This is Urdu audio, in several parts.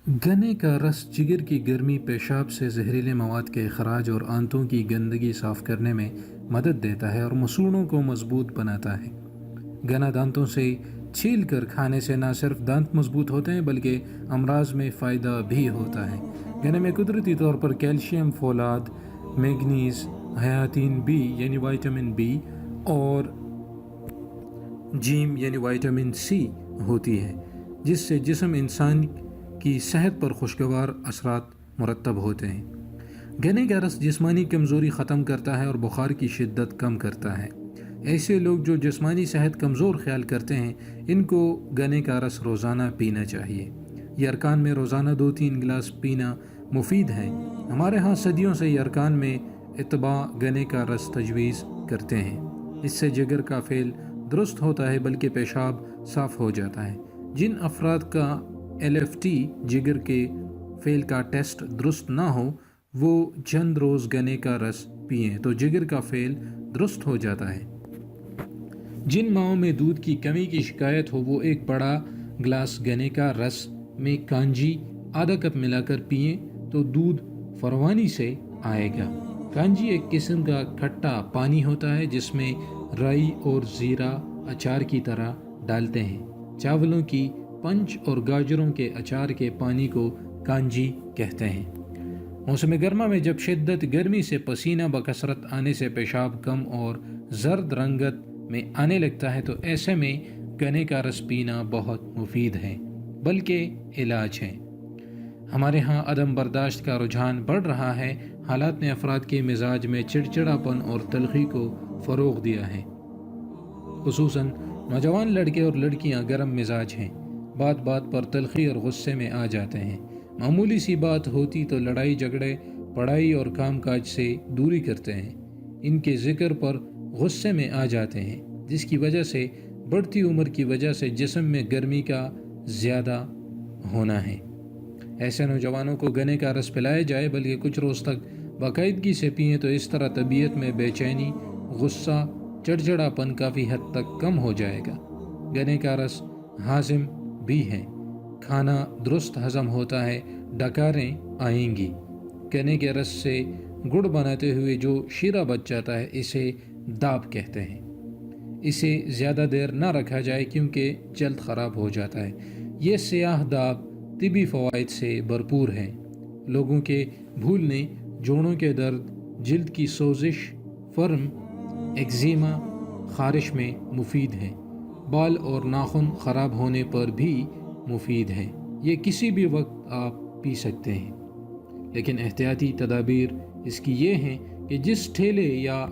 گنے کا رس جگر کی گرمی، پیشاب سے زہریلے مواد کے اخراج اور آنتوں کی گندگی صاف کرنے میں مدد دیتا ہے اور مسوڑوں کو مضبوط بناتا ہے۔ گنا دانتوں سے چھیل کر کھانے سے نہ صرف دانت مضبوط ہوتے ہیں بلکہ امراض میں فائدہ بھی ہوتا ہے۔ گنے میں قدرتی طور پر کیلشیم، فولاد، مینگنیز، حیاتین بی یعنی وائٹامن بی اور جیم یعنی وائٹامن سی ہوتی ہے، جس سے جسم انسان کی صحت پر خوشگوار اثرات مرتب ہوتے ہیں۔ گنے کا رس جسمانی کمزوری ختم کرتا ہے اور بخار کی شدت کم کرتا ہے۔ ایسے لوگ جو جسمانی صحت کمزور خیال کرتے ہیں، ان کو گنے کا رس روزانہ پینا چاہیے۔ یرکان میں روزانہ 2-3 گلاس پینا مفید ہے۔ ہمارے ہاں صدیوں سے یرکان میں اتباع گنے کا رس تجویز کرتے ہیں۔ اس سے جگر کا فعل درست ہوتا ہے بلکہ پیشاب صاف ہو جاتا ہے۔ جن افراد کا LFT جگر کے فعل کا ٹیسٹ درست نہ ہو، وہ چند روز گنے کا رس پئیں تو جگر کا فعل درست ہو جاتا ہے۔ جن ماؤں میں دودھ کی کمی کی شکایت ہو، وہ ایک بڑا گلاس گنے کا رس میں کانجی آدھا کپ ملا کر پئیں تو دودھ فروانی سے آئے گا۔ کانجی ایک قسم کا کھٹا پانی ہوتا ہے جس میں رائی اور زیرہ اچار کی طرح ڈالتے ہیں۔ چاولوں کی پنچ اور گاجروں کے اچار کے پانی کو کانجی کہتے ہیں۔ موسم گرما میں جب شدت گرمی سے پسینہ بکثرت آنے سے پیشاب کم اور زرد رنگت میں آنے لگتا ہے تو ایسے میں گنے کا رس پینا بہت مفید ہے بلکہ علاج ہے۔ ہمارے ہاں عدم برداشت کا رجحان بڑھ رہا ہے۔ حالات نے افراد کے مزاج میں چڑچڑاپن اور تلخی کو فروغ دیا ہے۔ خصوصاً نوجوان لڑکے اور لڑکیاں گرم مزاج ہیں، بات بات پر تلخی اور غصے میں آ جاتے ہیں۔ معمولی سی بات ہوتی تو لڑائی جھگڑے، پڑھائی اور کام کاج سے دوری کرتے ہیں۔ ان کے ذکر پر غصے میں آ جاتے ہیں، جس کی وجہ سے بڑھتی عمر کی وجہ سے جسم میں گرمی کا زیادہ ہونا ہے۔ ایسے نوجوانوں کو گنے کا رس پلایا جائے بلکہ کچھ روز تک باقاعدگی سے پئیں تو اس طرح طبیعت میں بے چینی، غصہ، چڑچڑاپن کافی حد تک کم ہو جائے گا۔ گنے کا رس ہاضم بھی ہے، کھانا درست ہضم ہوتا ہے، ڈکاریں آئیں گی۔ گنے کے رس سے گڑ بناتے ہوئے جو شیرہ بچ جاتا ہے اسے داب کہتے ہیں۔ اسے زیادہ دیر نہ رکھا جائے کیونکہ جلد خراب ہو جاتا ہے۔ یہ سیاہ داب طبی فوائد سے بھرپور ہے۔ لوگوں کے بھولنے، جوڑوں کے درد، جلد کی سوزش، فرم، ایگزیما، خارش میں مفید ہے۔ بال اور ناخن خراب ہونے پر بھی مفید ہے۔ یہ کسی بھی وقت آپ پی سکتے ہیں، لیکن احتیاطی تدابیر اس کی یہ ہیں کہ جس ٹھیلے یا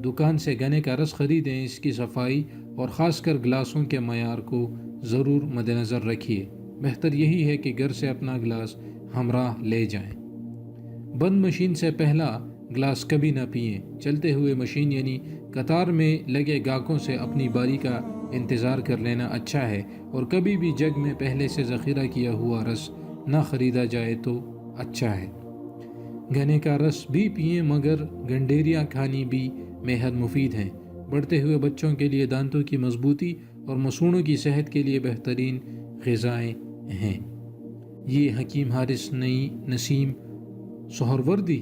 دکان سے گنے کا رس خریدیں اس کی صفائی اور خاص کر گلاسوں کے معیار کو ضرور مد نظر رکھیے۔ بہتر یہی ہے کہ گھر سے اپنا گلاس ہمراہ لے جائیں۔ بند مشین سے پہلا گلاس کبھی نہ پئیں۔ چلتے ہوئے مشین یعنی قطار میں لگے گاہکوں سے اپنی باری کا انتظار کر لینا اچھا ہے، اور کبھی بھی جگ میں پہلے سے ذخیرہ کیا ہوا رس نہ خریدا جائے تو اچھا ہے۔ گنے کا رس بھی پئیں مگر گنڈیریاں کھانی بھی بےحد مفید ہیں۔ بڑھتے ہوئے بچوں کے لیے دانتوں کی مضبوطی اور مسوڑوں کی صحت کے لیے بہترین غذائیں ہیں۔ یہ حکیم حارث نسیم سہروردی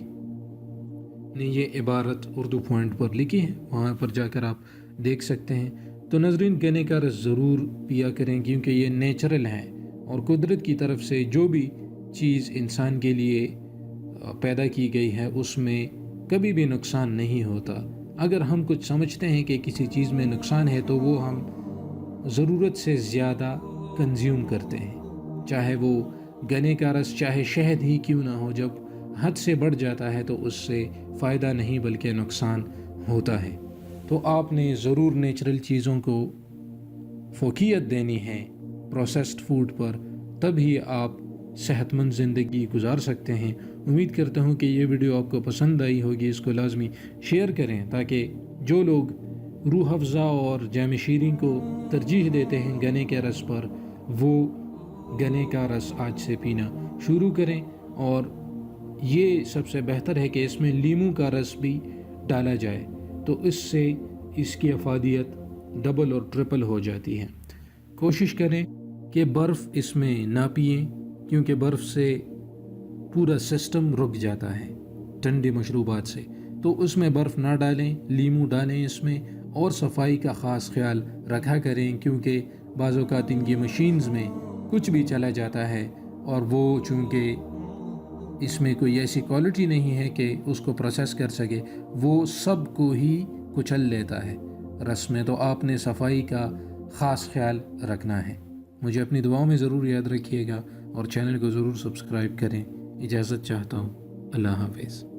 نے یہ عبارت اردو پوائنٹ پر لکھی ہے، وہاں پر جا کر آپ دیکھ سکتے ہیں۔ تو ناظرین، گنے کا رس ضرور پیا کریں کیونکہ یہ نیچرل ہے اور قدرت کی طرف سے جو بھی چیز انسان کے لیے پیدا کی گئی ہے اس میں کبھی بھی نقصان نہیں ہوتا۔ اگر ہم کچھ سمجھتے ہیں کہ کسی چیز میں نقصان ہے تو وہ ہم ضرورت سے زیادہ کنزیوم کرتے ہیں، چاہے وہ گنے کا رس، چاہے شہد ہی کیوں نہ ہو۔ جب حد سے بڑھ جاتا ہے تو اس سے فائدہ نہیں بلکہ نقصان ہوتا ہے۔ تو آپ نے ضرور نیچرل چیزوں کو فوقیت دینی ہے پروسیسڈ فوڈ پر، تب ہی آپ صحت مند زندگی گزار سکتے ہیں۔ امید کرتا ہوں کہ یہ ویڈیو آپ کو پسند آئی ہوگی۔ اس کو لازمی شیئر کریں تاکہ جو لوگ روح افزا اور جام شیریں کو ترجیح دیتے ہیں گنے کے رس پر، وہ گنے کا رس آج سے پینا شروع کریں۔ اور یہ سب سے بہتر ہے کہ اس میں لیموں کا رس بھی ڈالا جائے تو اس سے اس کی افادیت ڈبل اور ٹرپل ہو جاتی ہے۔ کوشش کریں کہ برف اس میں نہ پئیں، کیونکہ برف سے پورا سسٹم رک جاتا ہے ٹھنڈی مشروبات سے، تو اس میں برف نہ ڈالیں، لیمو ڈالیں اس میں، اور صفائی کا خاص خیال رکھا کریں، کیونکہ بعض اوقات ان کی مشینز میں کچھ بھی چلا جاتا ہے اور وہ چونکہ اس میں کوئی ایسی کوالٹی نہیں ہے کہ اس کو پروسیس کر سکے، وہ سب کو ہی کچل لیتا ہے رس میں۔ تو آپ نے صفائی کا خاص خیال رکھنا ہے۔ مجھے اپنی دعاؤں میں ضرور یاد رکھیے گا اور چینل کو ضرور سبسکرائب کریں۔ اجازت چاہتا ہوں، اللہ حافظ۔